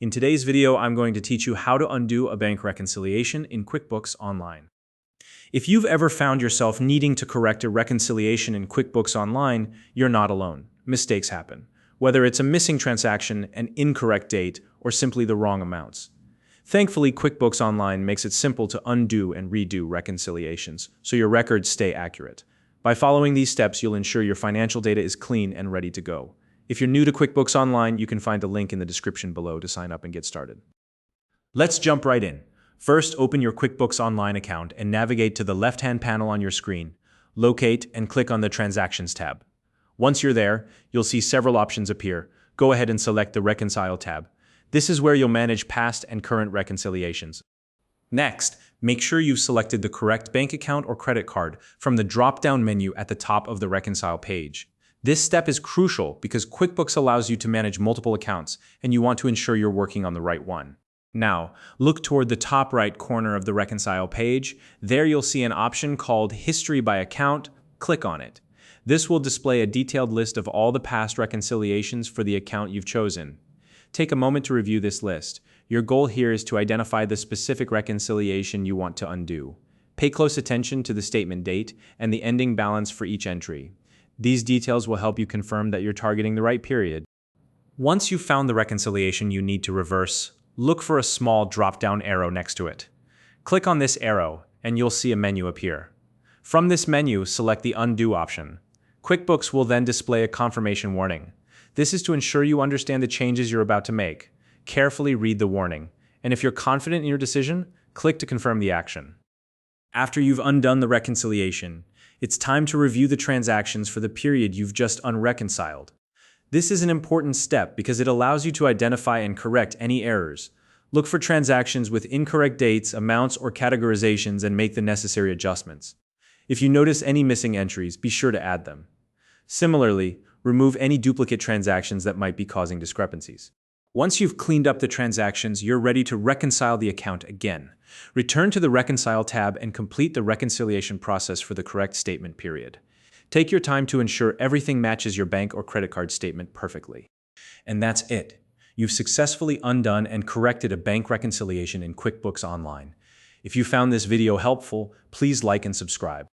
In today's video, I'm going to teach you how to undo a bank reconciliation in QuickBooks Online. If you've ever found yourself needing to correct a reconciliation in QuickBooks Online, you're not alone. Mistakes happen, whether it's a missing transaction, an incorrect date, or simply the wrong amounts. Thankfully, QuickBooks Online makes it simple to undo and redo reconciliations, so your records stay accurate. By following these steps, you'll ensure your financial data is clean and ready to go. If you're new to QuickBooks Online, you can find a link in the description below to sign up and get started. Let's jump right in. First, open your QuickBooks Online account and navigate to the left-hand panel on your screen. Locate and click on the Transactions tab. Once you're there, you'll see several options appear. Go ahead and select the Reconcile tab. This is where you'll manage past and current reconciliations. Next, make sure you've selected the correct bank account or credit card from the drop-down menu at the top of the Reconcile page. This step is crucial because QuickBooks allows you to manage multiple accounts, and you want to ensure you're working on the right one. Now, look toward the top right corner of the Reconcile page. There you'll see an option called History by Account. Click on it. This will display a detailed list of all the past reconciliations for the account you've chosen. Take a moment to review this list. Your goal here is to identify the specific reconciliation you want to undo. Pay close attention to the statement date and the ending balance for each entry. These details will help you confirm that you're targeting the right period. Once you've found the reconciliation you need to reverse, look for a small drop-down arrow next to it. Click on this arrow and you'll see a menu appear. From this menu, select the Undo option. QuickBooks will then display a confirmation warning. This is to ensure you understand the changes you're about to make. Carefully read the warning, and if you're confident in your decision, click to confirm the action. After you've undone the reconciliation, it's time to review the transactions for the period you've just unreconciled. This is an important step because it allows you to identify and correct any errors. Look for transactions with incorrect dates, amounts, or categorizations and make the necessary adjustments. If you notice any missing entries, be sure to add them. Similarly, remove any duplicate transactions that might be causing discrepancies. Once you've cleaned up the transactions, you're ready to reconcile the account again. Return to the Reconcile tab and complete the reconciliation process for the correct statement period. Take your time to ensure everything matches your bank or credit card statement perfectly. And that's it. You've successfully undone and corrected a bank reconciliation in QuickBooks Online. If you found this video helpful, please like and subscribe.